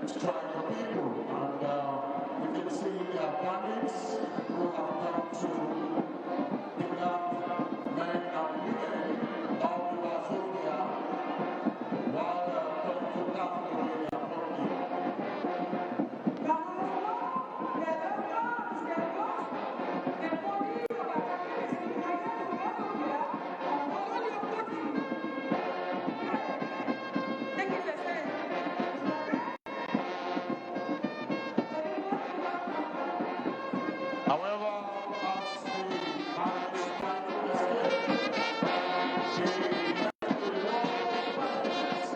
strike the people. And we can see the bandits who have come to pick up men and women of the Wazobia while coming to down the way they are probably. However, as the marriage tried to escape, she met the wall of violence.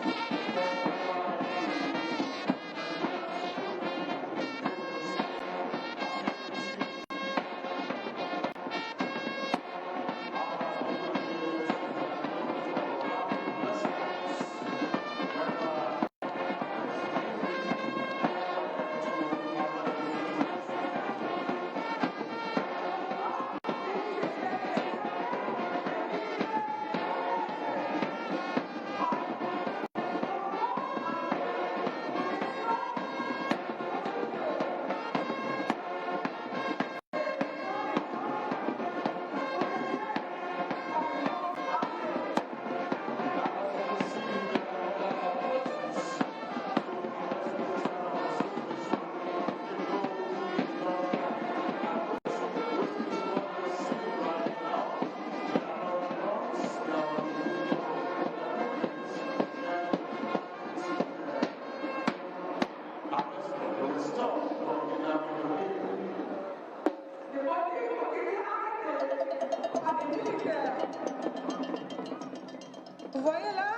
Vous voyez là?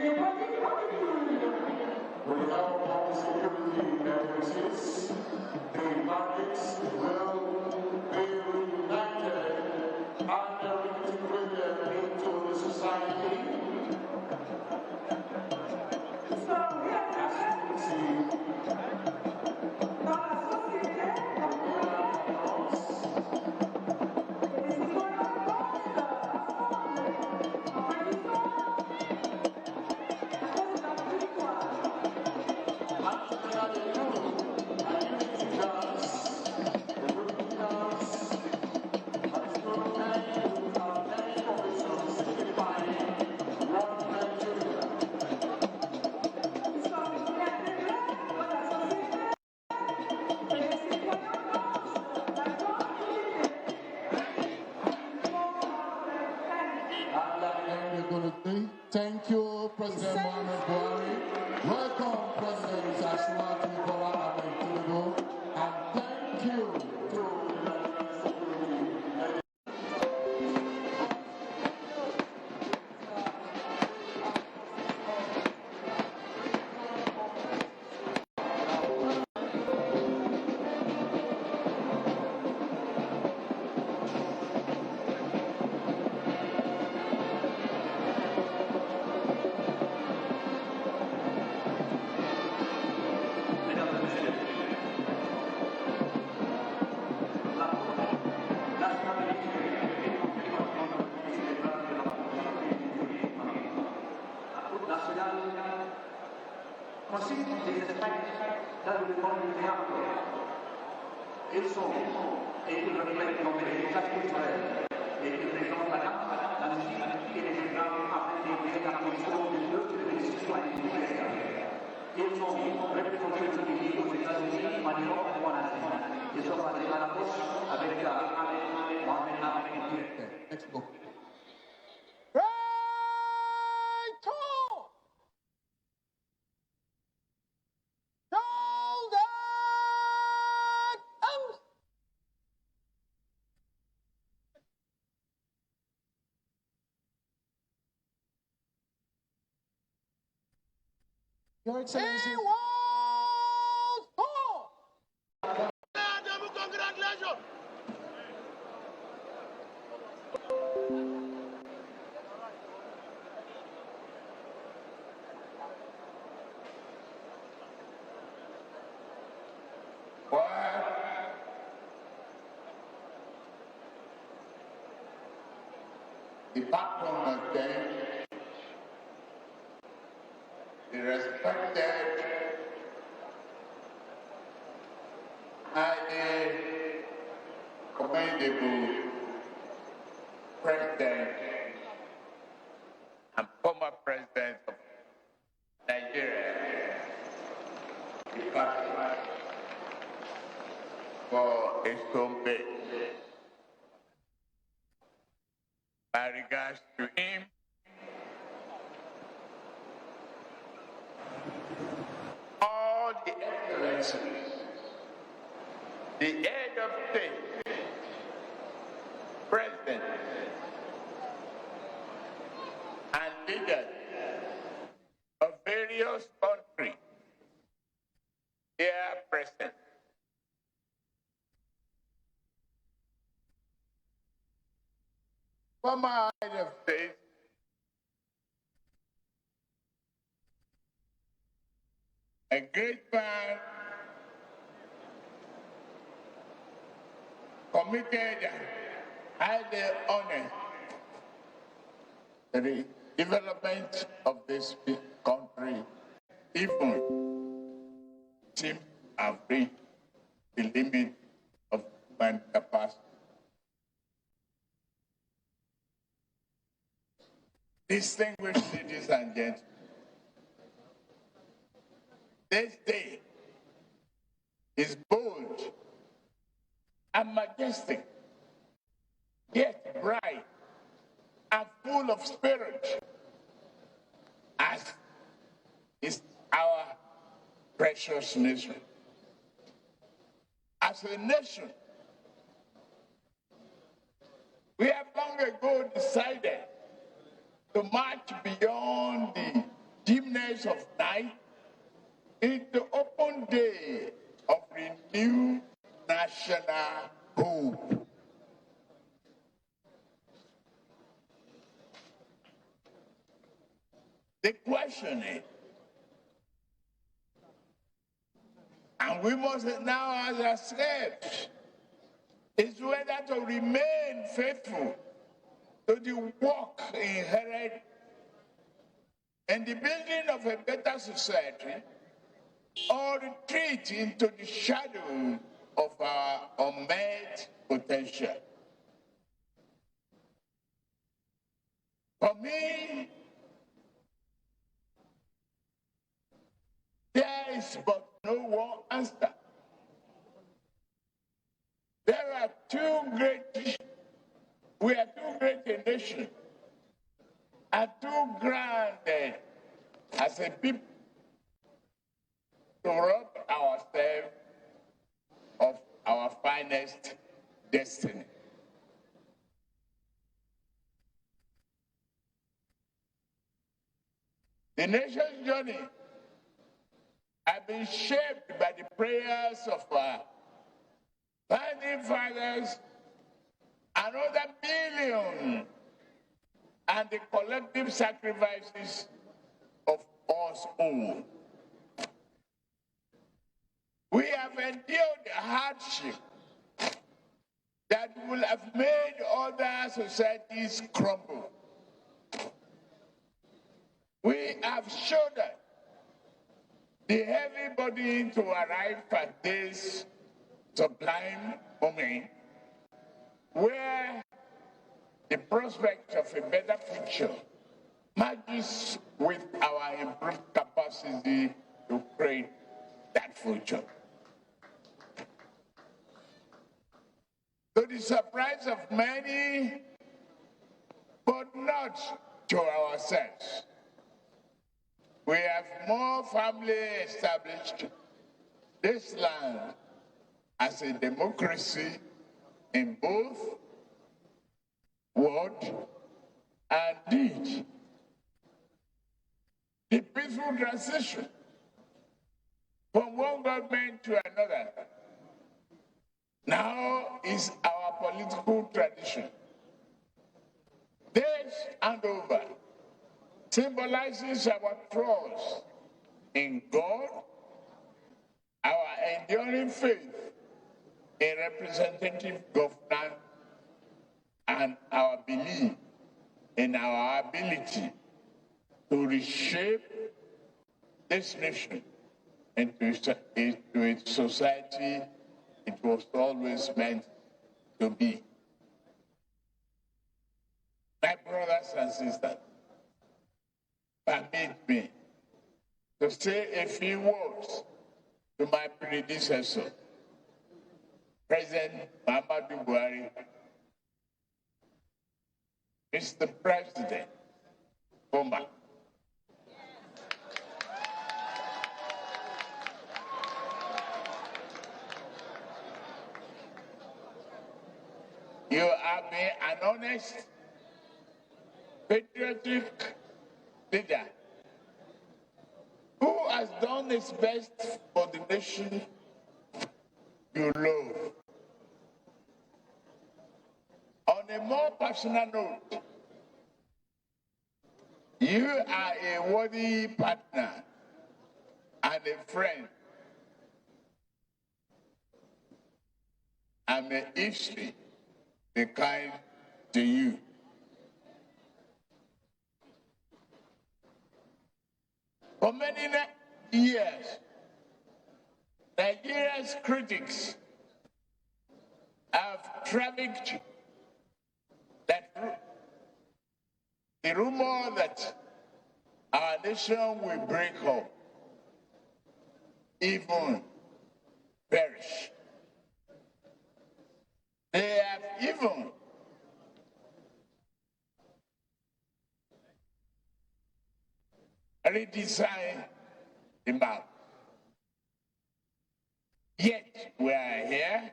We have all the security agencies. The bandits will be reunited and integrated into the society. As you can see, thank you, President Muhammad Buhari. Welcome, President Ashwati Bola Ahmed Tinubu, and thank you to the National Security. Consiste des espèces d'adoubement vulnérable. Ils sont, et ils reflètent dans les classes culturelles, et ils présentent la musique et les programmes afin d'élever la condition du peuple et des citoyens universels. Ils sont représentés aujourd'hui aux États-Unis, en Europe et en Asie. Ils sont basés à la poche avec Mohamed Ahmed. Next book. Your Excellency. Congratulations. The background again the respected, highly commendable President and former President of Nigeria, departed for his home base. My regards to him. All the excellencies, the head of state, president, and leaders of various countries here present. Former head of state, a great man, committed and highly honest to the development of this country, even seems to have reached the limit of human capacity. Distinguished ladies and gentlemen, this day is bold and majestic, yet bright and full of spirit, as is our precious nation. As a nation, we have long ago decided to march beyond the dimness of night into open day of renewed national hope. The question is, and we must now ask ourselves, is whether to remain faithful to the work inherent in the building of a better society, or retreat into the shadow of our unmet potential. For me, there is but no one answer. We are too great a nation, and too grand as a people to rob ourselves of our finest destiny. The nation's journey has been shaped by the prayers of our founding fathers and other billions, and the collective sacrifices of us all. We have endured hardship that will have made other societies crumble. We have shouldered the heavy burden to arrive at this sublime moment where the prospect of a better future matches with our improved capacity to create that future. To the surprise of many, but not to ourselves, we have more firmly established this land as a democracy in both word and deed. The peaceful transition from one government to another now is our political tradition. This handover symbolizes our trust in God, our enduring faith in representative governance, and our belief in our ability to reshape this nation into its society it was always meant to be. My brothers and sisters, permit me to say a few words to my predecessor, President Muhammadu Buhari. Mr. President, former. You have been an honest, patriotic leader who has done his best for the nation you love. On a more personal note, you are a worthy partner and a friend. And may history be kind to you. For many years, Nigeria's critics have trafficked the rumor that our nation will break up, even perish. They have even redesigned the map. Yet we are here.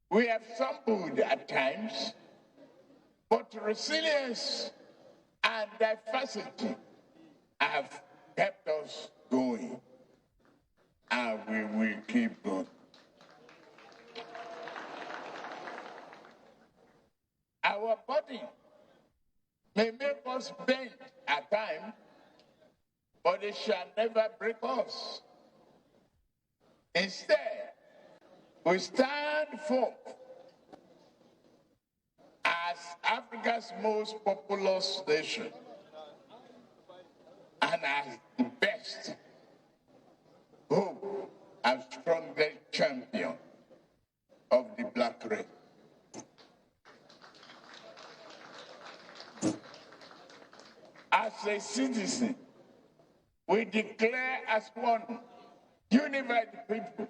We have stumbled at times, but resilience and diversity have kept us going, and we will keep going. Our body may make us bend at times, but it shall never break us. Instead, we stand forth as Africa's most populous nation and as the best, hope, and strongest champion of the black race. As a citizen, we declare as one unified people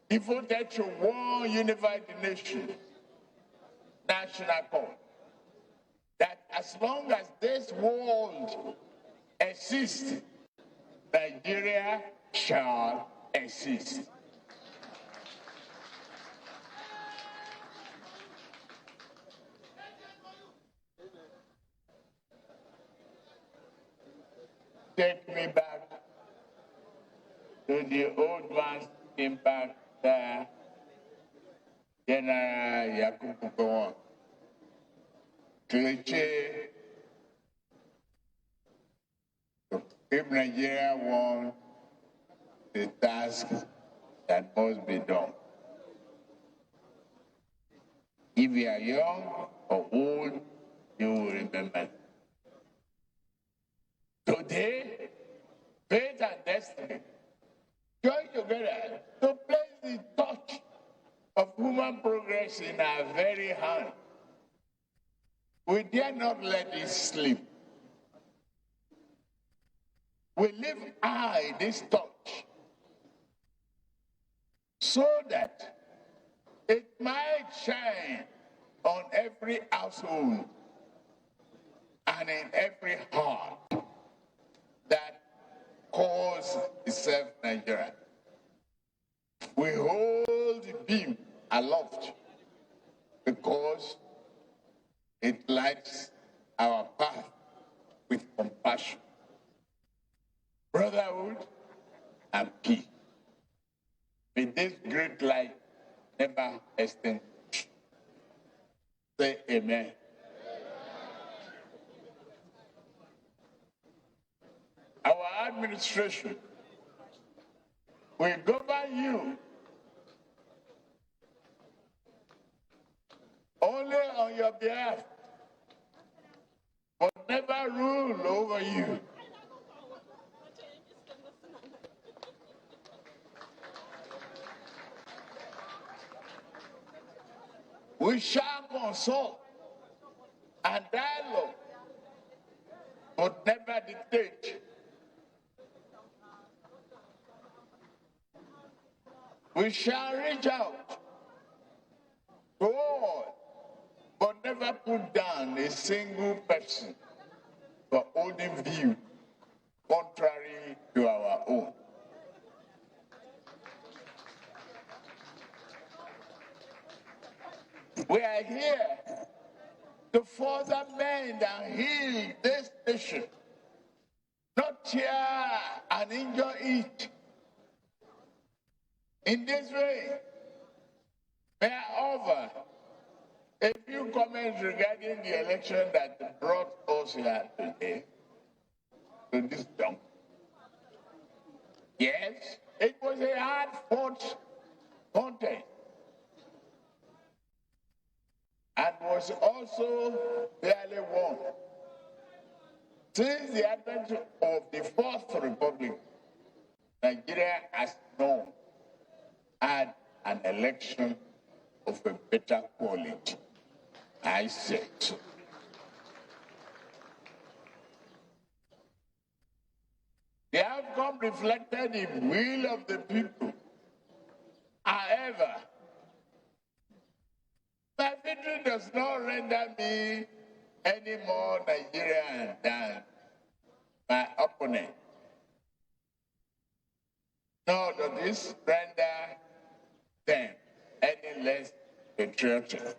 devoted to one unified nation, national cause, that as long as this world exists, Nigeria shall exist. Take me back to the old one's impact there, General Yakubu Gowon. Cliche, if Nigeria wants the task that must be done. If you are young or old, you will remember. Today, faith and destiny join together to place the touch of human progress in our very hand. We dare not let it slip. We live high this touch so that it might shine on every household and in every heart that calls itself Nigeria. We hold the beam aloft because it lights our path with compassion, brotherhood, and peace. May this great light never extinguish. Say amen. Our administration will govern you only on your behalf, but never rule over you. We shall consult and dialogue, but never dictate. We shall reach out to all, but never put down a single person for holding view contrary to our own. We are here to further mend and heal this nation, not tear and injure it. In this way, may I offer a few comments regarding the election that brought us here today to this jump. Yes, it was a hard-fought contest and was also fairly won. Since the advent of the Fourth Republic, Nigeria has known had an election of a better quality. I said so. The outcome reflected the will of the people. However, my victory does not render me any more Nigerian than my opponent. Nor does this render them any less patriotic.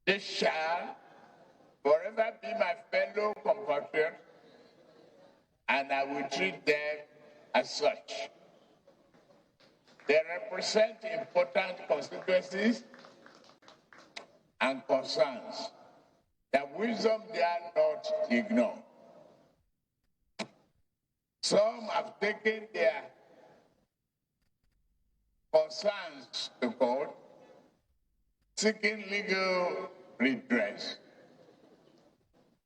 They shall forever be my fellow compatriots, and I will treat them as such. They represent important constituencies and concerns that wisdom dare not ignore. Some have taken their concerns to court, seeking legal redress.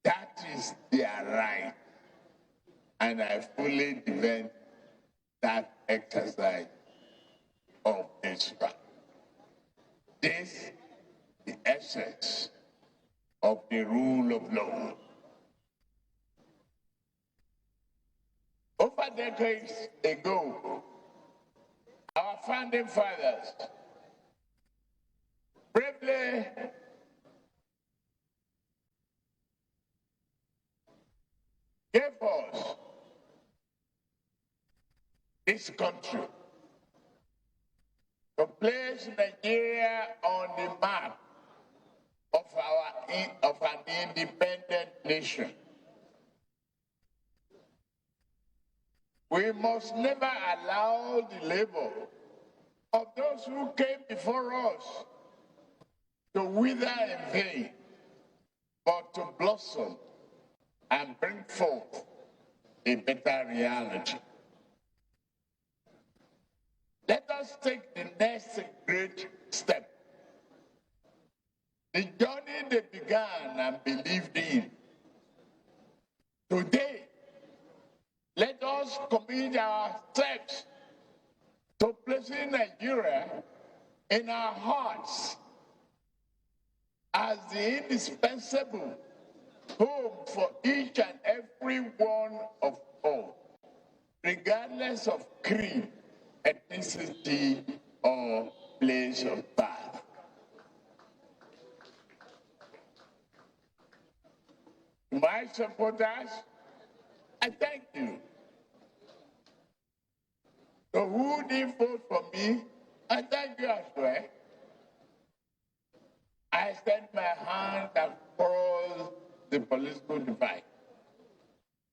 That is their right, and I fully defend that exercise of this right. This is the essence of the rule of law. Over decades ago, our founding fathers bravely gave us this country to place Nigeria on the map of an independent nation. We must never allow the labor of those who came before us to wither in vain, but to blossom and bring forth a better reality. Let us take the next great step. The journey they began and believed in. Today, let us commit our steps to placing Nigeria in our hearts as the indispensable home for each and every one of all, regardless of creed, ethnicity, or place of birth. To my supporters, I thank you. So who did vote for me, I thank you as well. I extend my hand across the political divide.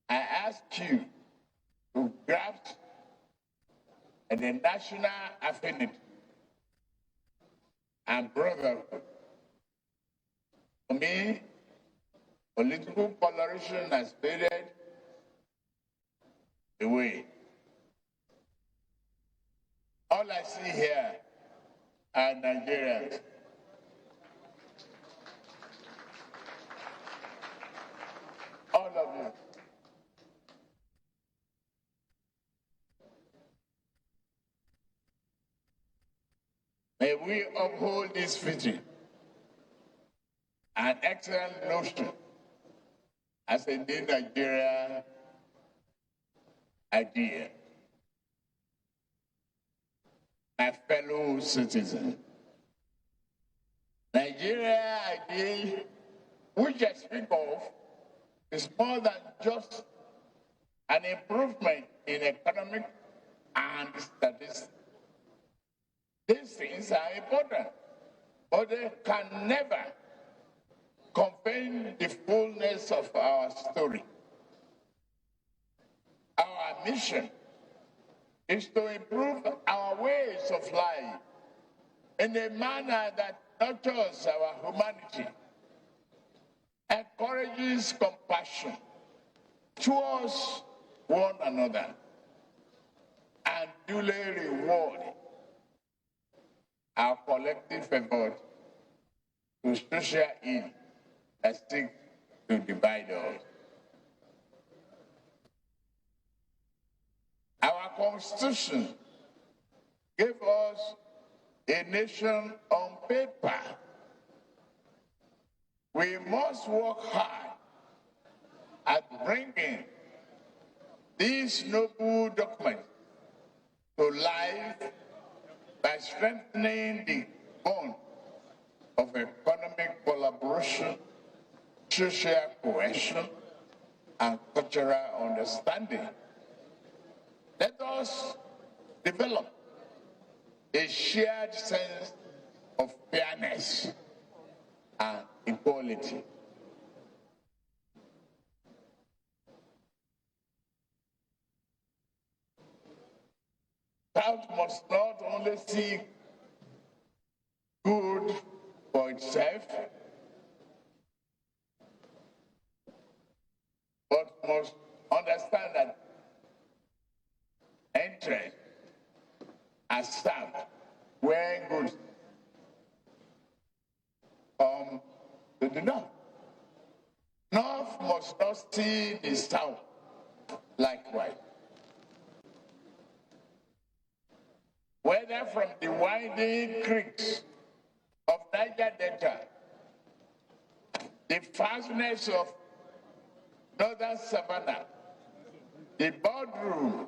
I ask you to grasp the national affinity and brotherhood. For me, political polarization has faded away. All I see here are Nigerians. All of you. May we uphold this vision, an excellent notion as a new Nigeria idea. My fellow citizens, Nigeria idea, which I speak of, is more than just an improvement in economic and statistics. These things are important, but they can never convey the fullness of our story. Our mission is to improve our ways of life in a manner that nurtures our humanity, encourages compassion towards one another, and duly reward our collective effort to social ill that seek to divide us. Our Constitution gave us a nation on paper. We must work hard at bringing these noble documents to life by strengthening the bond of economic collaboration, social cohesion, and cultural understanding. Let us develop a shared sense of fairness and equality. South must not only seek good for itself, but must understand that interest as served where goods come to the north. North must not see the south likewise. Whether from the winding creeks of Niger Delta, the vastness of northern Savannah, the boardroom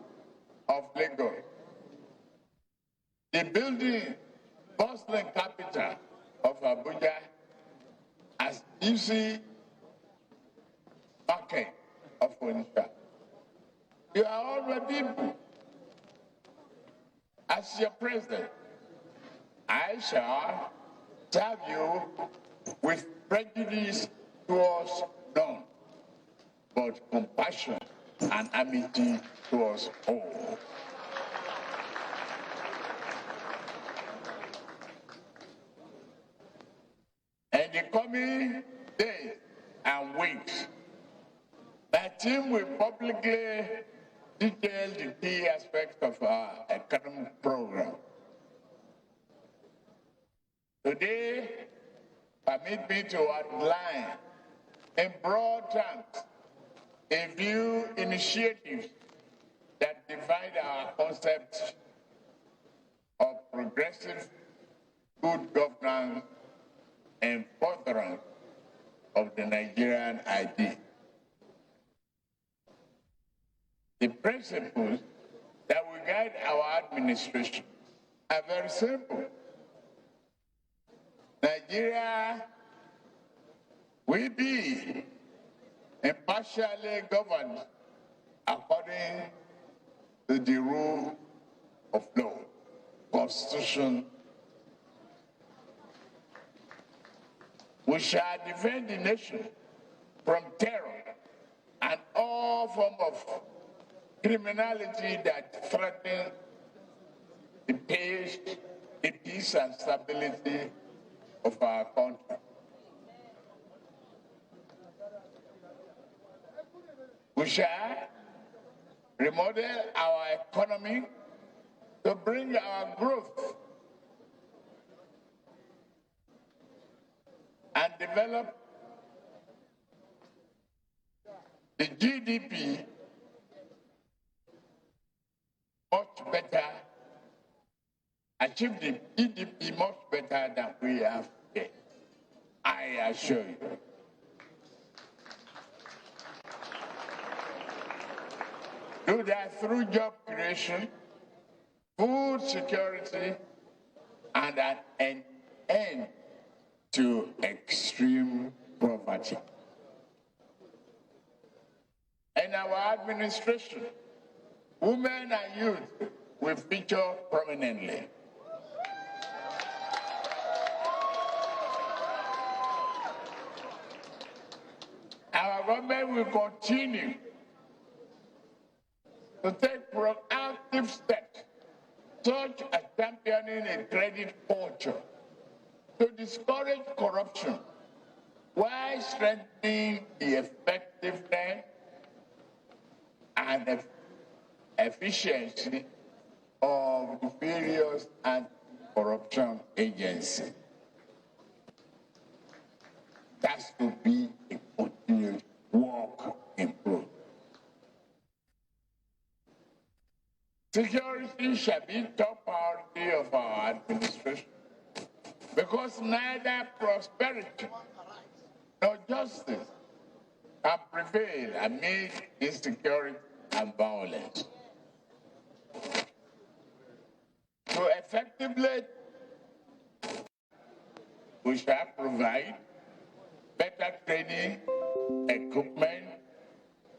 of Lagos, the building bustling capital of Abuja, as busy market of Onitsha. You are all my people. As your president, I shall serve you with prejudice towards none, but compassion and amity towards all. In the coming days and weeks, my team will publicly detail the key aspects of our economic program. Today, permit me to outline in broad terms a few initiatives that divide our concept of progressive good governance and furtherance of the Nigerian idea. The principles that will guide our administration are very simple. Nigeria will be impartially governed according to the rule of law, Constitution. We shall defend the nation from terror and all forms of criminality that threaten the peace and stability of our country. We shall remodel our economy to bring our growth and develop the GDP much better achieve the GDP much better than we have today. I assure you. Do that through job creation, food security, and an end to extreme poverty. In our administration, women and youth will feature prominently. Our government will continue to take proactive steps, such as championing a credit culture, to discourage corruption while strengthening the effectiveness and efficiency of the various anti-corruption agencies. That's to be a continued work in progress. Security shall be top priority of our administration, because neither prosperity nor justice can prevail amid insecurity and violence. To effectively, we shall provide better training, equipment,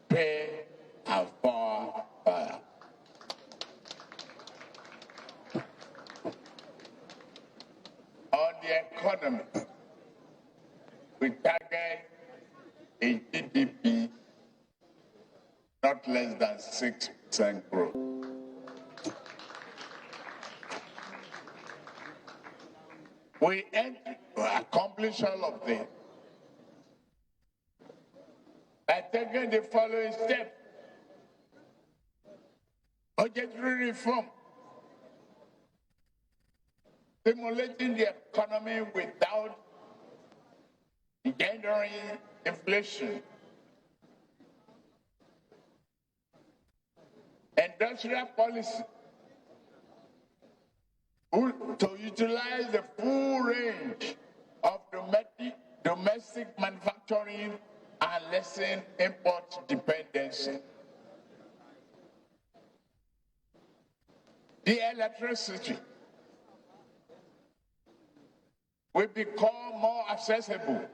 pay, and power. On the economy, we target a GDP not less than 6% growth. We aim to accomplish all of this by taking the following steps: budgetary reform, stimulating the economy without engendering inflation, industrial policy to utilize the full range of domestic manufacturing and lessen import dependency. The electricity will become more accessible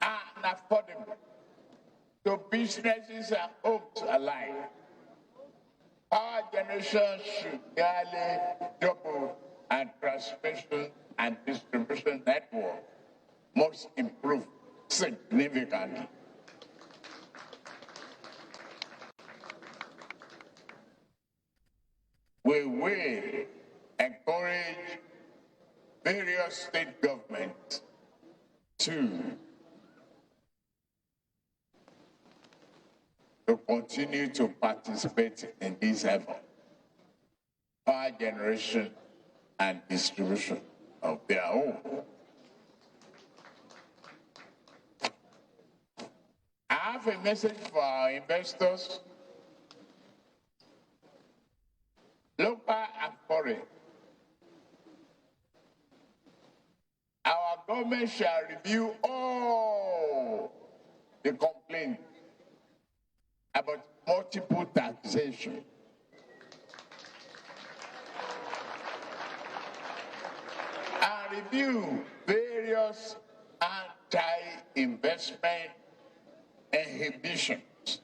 and affordable to businesses and homes alike. Power generation should nearly double, and transmission and distribution network must improve significantly. We will encourage various state governments to continue to participate in this effort, power generation and distribution of their own. I have a message for our investors, local and foreign. Our government shall review all the complaints about multiple taxation. And review various anti-investment inhibitions.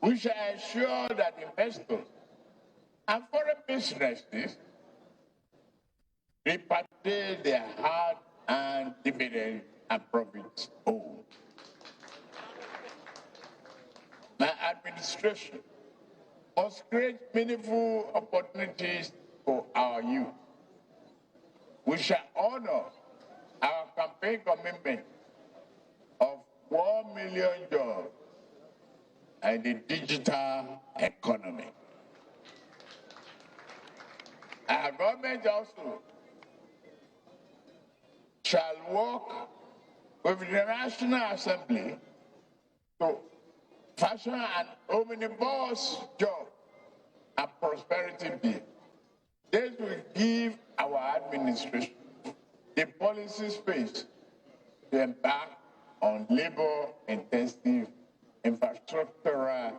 We shall ensure that investors and foreign businesses repatriate their hard-earned dividends and profits owed. My administration must create meaningful opportunities for our youth. We shall honor our campaign commitment of 1 million jobs in the digital economy. Our government also shall work with the National Assembly to fashion an omnibus job and prosperity bill. This will give our administration the policy space to embark on labor-intensive infrastructural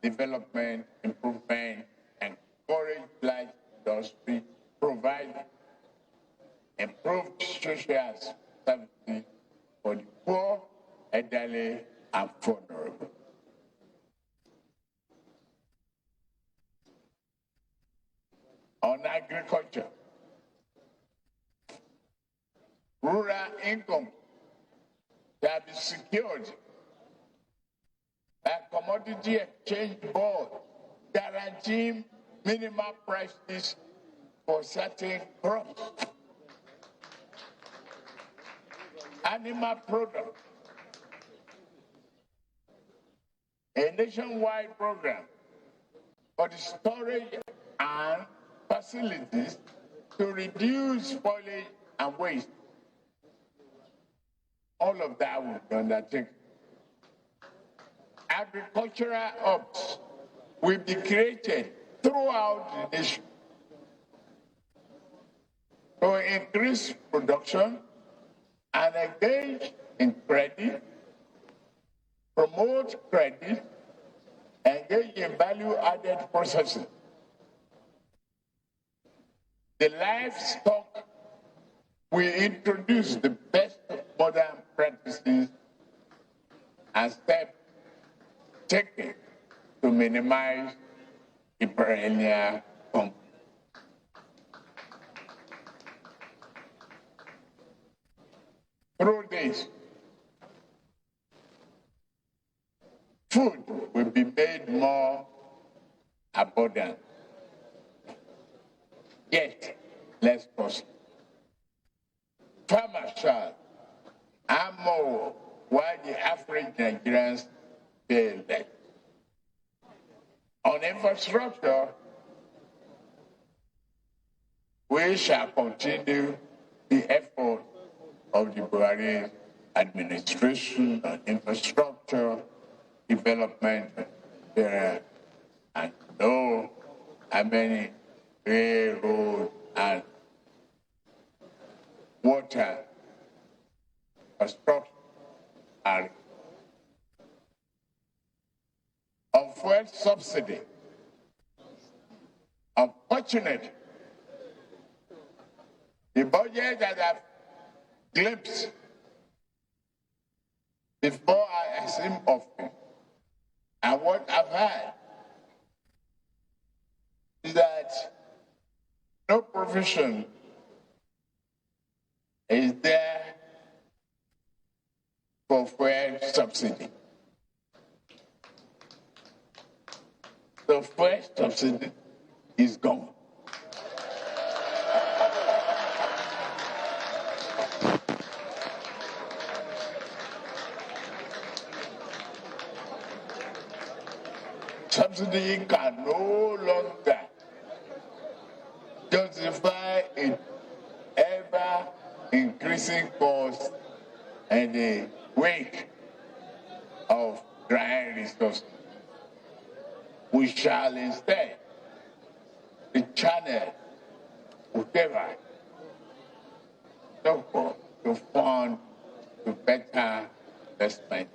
development, improvement, and encourage light industry, provide improved social services for the poor, elderly, and vulnerable. On agriculture, rural income shall be secured by Commodity Exchange Board, guaranteeing minimum prices for certain crops. Animal products, a nationwide program for the storage and facilities to reduce spoilage and waste. All of that will be undertaken. Agricultural hubs will be created throughout the nation to increase production and engage in credit, promote credit, engage in value-added processing. The livestock will introduce the best modern practices and steps taken to minimize the perennial conflict. Through this, food will be made more abundant, yet less costly. Farmers shall earn more while the average Nigerians pay less. On infrastructure, we shall continue the effort of the Buhari administration on infrastructure development and know how many railroad and water construction are. On fuel subsidy, unfortunate, the budget that I've glimpsed before I assumed office and what I've heard is that no provision is there for fuel subsidy. The fuel subsidy is gone. Subsidy can no longer justify an ever increasing cost and the wake of dry resources. We shall instead channel whatever to fund to better investment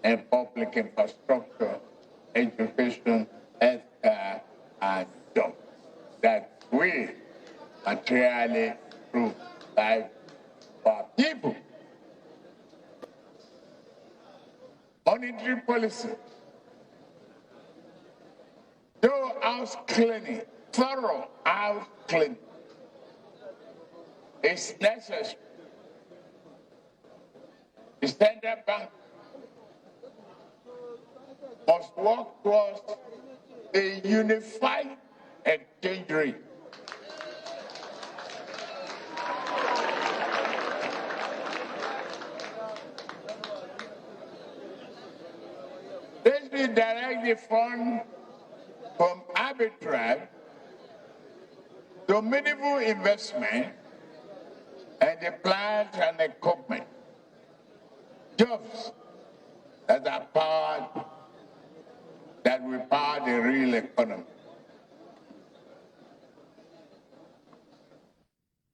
in public infrastructure, education, healthcare, and jobs that will materially improve life for people. Monetary policy. Do house cleaning, thorough house cleaning is necessary. The Standard Bank must work towards a unified exchange rate. This will direct the fund from arbitrage to meaningful investment and the plant and equipment. Jobs that are powered that will power the real economy.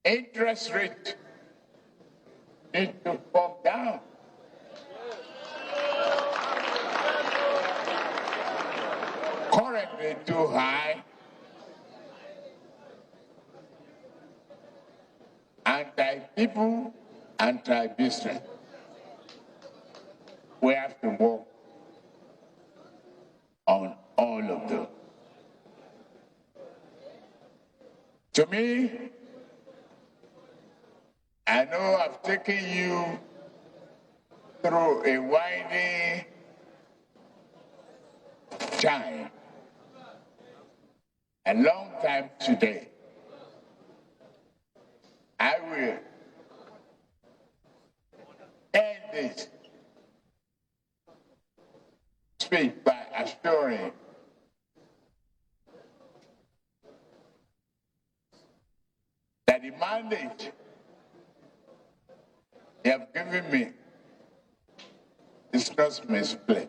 Interest rate need to come down. Currently too high. Anti-people, anti-business. We have to work on all of them. To me, I know I've taken you through a winding time, a long time today. I will end this speech by assuring that the mandate they have given me is not misplaced.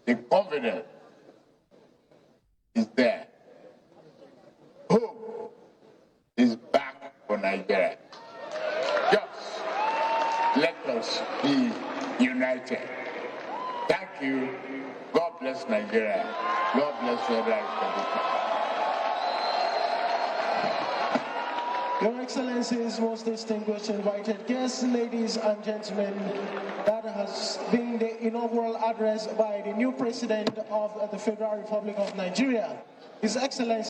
The confidence is there. Hope is back for Nigeria. Just let us be united. Thank you. God bless Nigeria. God bless Federal Republic. Your Excellencies, most distinguished invited guests, ladies and gentlemen, that has been the inaugural address by the new President of the Federal Republic of Nigeria, His Excellency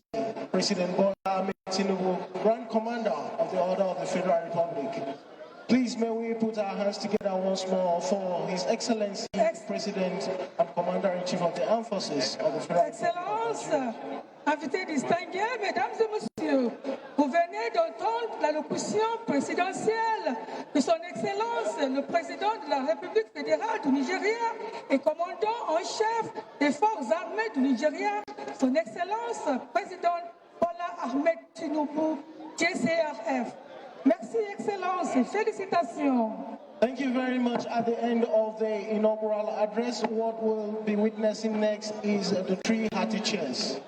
President BOLA AHMED TINUBU, Grand Commander of the Order of the Federal Republic. Please may we put our hands together once more for His Excellency President and Commander-in-Chief of the Armed Forces of the Federal Excellences, invités distingués, mesdames et messieurs, vous venez d'entendre l'allocution présidentielle de son Excellence, le Président de la République fédérale du Nigeria et commandant en chef des forces armées du Nigeria, son Excellence, Président BOLA AHMED TINUBU, JCRF. Merci, Excellence, et félicitations. Thank you very much. At the end of the inaugural address, what we'll be witnessing next is the 3 hearty cheers.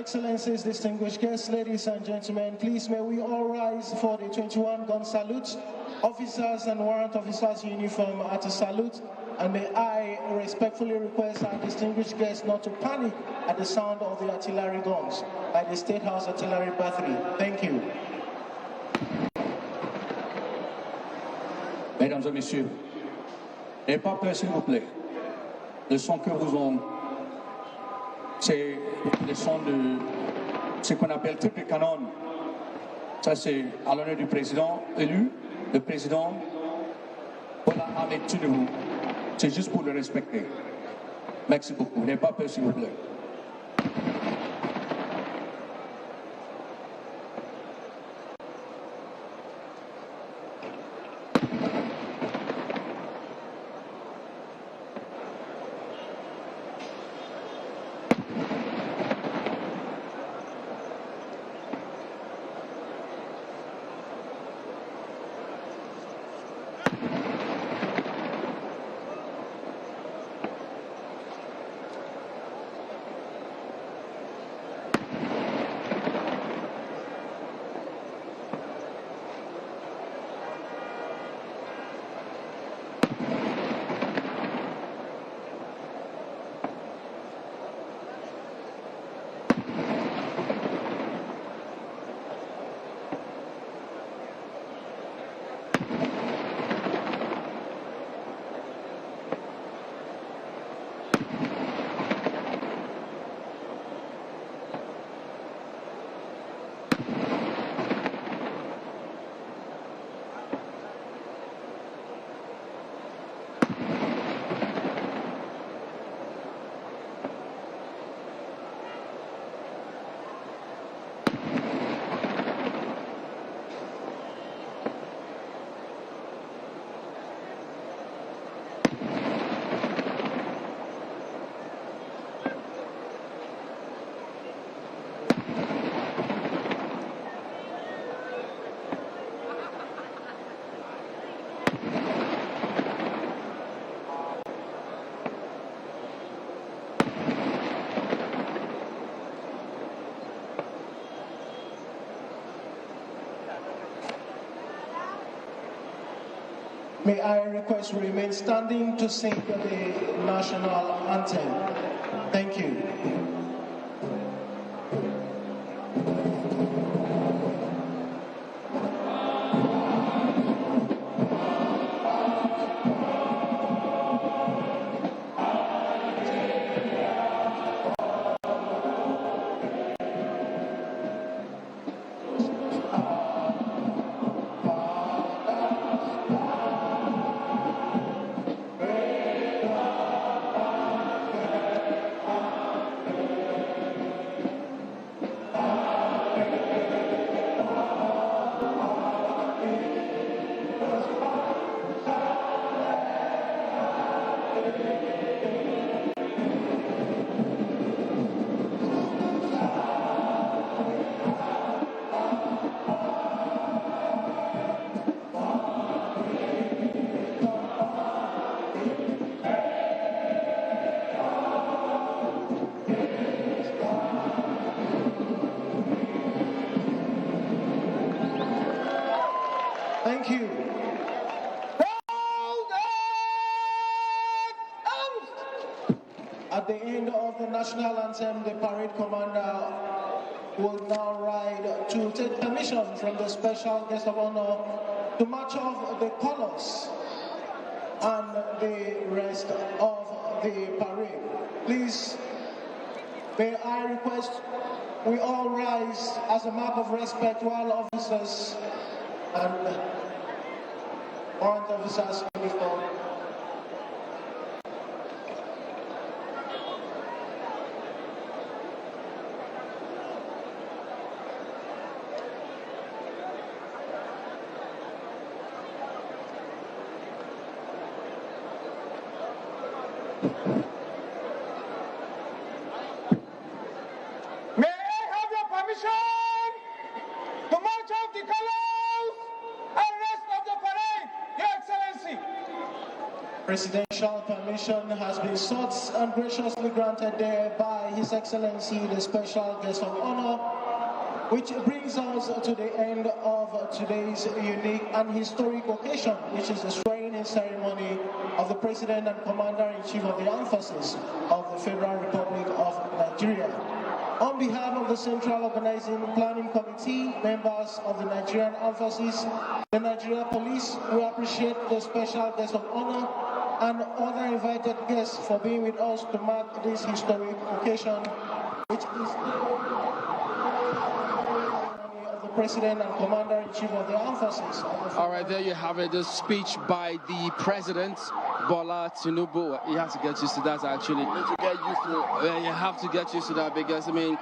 Excellencies, distinguished guests, ladies and gentlemen, please may we all rise for the 21-gun salute. Officers and warrant officers in uniform are to salute, and may I respectfully request our distinguished guests not to panic at the sound of the artillery guns by the State House Artillery Battery. Thank you. Mesdames et messieurs, n'ayez pas peur s'il vous plaît. Le son que vous ont, c'est le son de ce qu'on appelle triple canon. Ça c'est à l'honneur du président élu, le président BOLA AHMED TINUBU. C'est juste pour le respecter. Merci beaucoup. N'ayez pas peur s'il vous plaît. May I request we remain standing to sing the national anthem. Thank you. Thank you. At the end of the national anthem, the parade commander will now ride to take permission from the special guest of honor to march off the colors and the rest of the parade. Please, may I request we all rise as a mark of respect while officers and warrant officers in uniform. May I have your permission to march off the colors and rest of the parade, Your Excellency? Presidential permission has been sought and graciously granted there by His Excellency, the Special Guest of Honor, which brings us to the end of today's unique and historic occasion, which is the swearing-in ceremony of the President and Commander-in-Chief of the Armed Forces of the Federal Republic of Nigeria. On behalf of the Central Organizing Planning Committee, members of the Nigerian Armed Forces, the Nigeria Police, we appreciate the Special Guest of Honor and other invited guests for being with us to mark this historic occasion, which is the President and Commander-in-Chief of the Armed Forces. All right, there you have it, the speech by the President, BOLA, TINUBU. You have to get used to that, actually. You have to get used to it. You have to get used to that, because, I mean,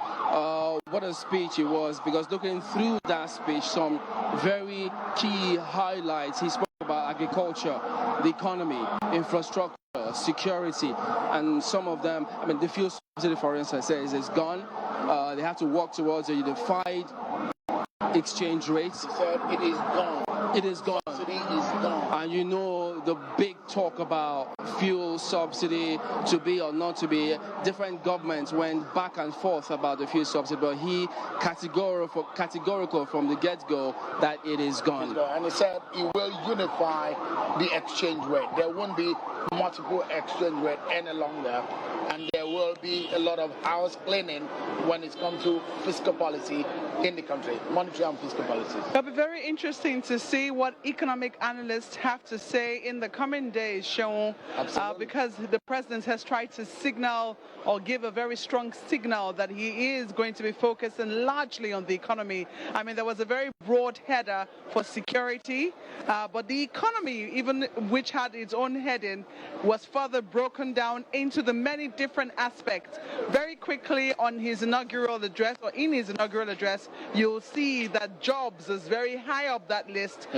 what a speech it was, because looking through that speech, some very key highlights. He spoke about agriculture, the economy, infrastructure, security, and some of them, I mean, the fuel subsidy, for instance, says it's gone. They have to work towards a unified exchange rate. He said it is gone. It is gone. Subsidy is gone. And you know the big talk about fuel subsidy, to be or not to be. Different governments went back and forth about the fuel subsidy, but he categorical from the get-go that it is gone. And he said he will unify the exchange rate. There won't be multiple exchange rate any longer, and there will be a lot of house cleaning when it comes to fiscal policy in the country, monetary and fiscal policies. It'll be very interesting to see what economic analysts have to say in the coming days, Sean, because the president has tried to signal or give a very strong signal that he is going to be focusing largely on the economy. I mean, there was a very broad header for security, but the economy, even which had its own heading, was further broken down into the many different aspects. Very quickly on his inaugural address, or in his inaugural address, you'll see that jobs is very high up that list,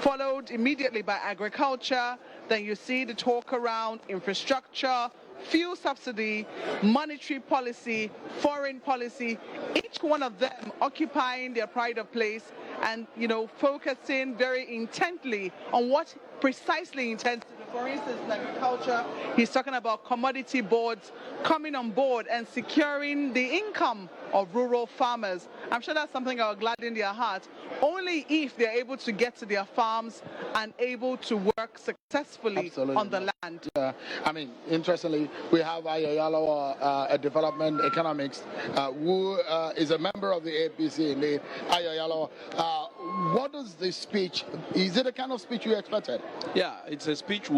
followed immediately by agriculture. Then you see the talk around infrastructure, fuel subsidy, monetary policy, foreign policy, each one of them occupying their pride of place and, you know, focusing very intently on what precisely intends to do. For instance, in agriculture, he's talking about commodity boards coming on board and securing the income of rural farmers. I'm sure that's something that will gladden their heart, only if they're able to get to their farms and able to work successfully on the land. I mean, interestingly, we have Ayoyalo, a development economics, who is a member of the APC indeed. Ayoyalo, what is this speech? Is it the kind of speech you expected? Yeah, it's a speech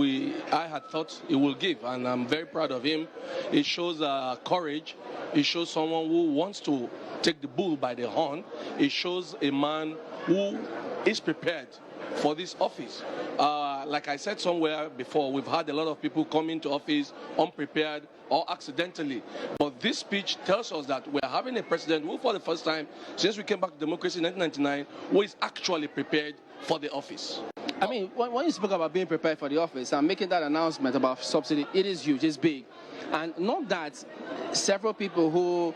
I had thought he will give, and I'm very proud of him. It shows courage. It shows someone who wants to take the bull by the horn. It shows a man who is prepared for this office. Like I said somewhere before, we've had a lot of people come into office unprepared or accidentally. But this speech tells us that we're having a president who, for the first time since we came back to democracy in 1999, who is actually prepared for the office. I mean, when you spoke about being prepared for the office and making that announcement about subsidy, it is huge, it's big. And not that several people who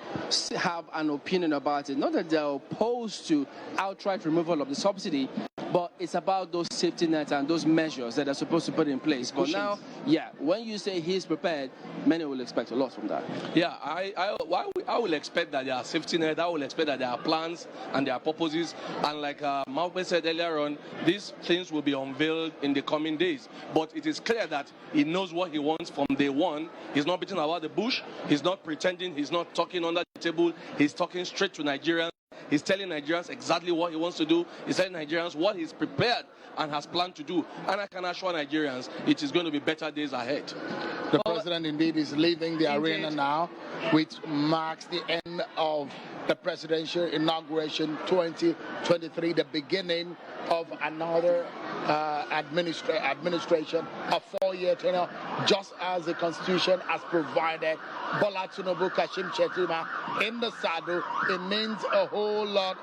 have an opinion about it, not that they're opposed to outright removal of the subsidy, but it's about those safety nets and those measures that are supposed to put in place. But now, yeah, when you say he's prepared, many will expect a lot from that. Yeah, I will expect that there are safety nets. I will expect that there are plans and there are purposes. And like Malcolm said earlier on, these things will be unveiled in the coming days. But it is clear that he knows what he wants from day one. He's not beating about the bush. He's not pretending. He's not talking under the table. He's talking straight to Nigerians. He's telling Nigerians exactly what he wants to do. He's telling Nigerians what he's prepared and has planned to do. And I can assure Nigerians it is going to be better days ahead. The president indeed is leaving the arena now, which marks the end of the presidential inauguration 2023, the beginning of another administration, a 4-year tenure, just as the Constitution has provided. Bola Tinubu, Kashim Shettima in the saddle, it means a whole lot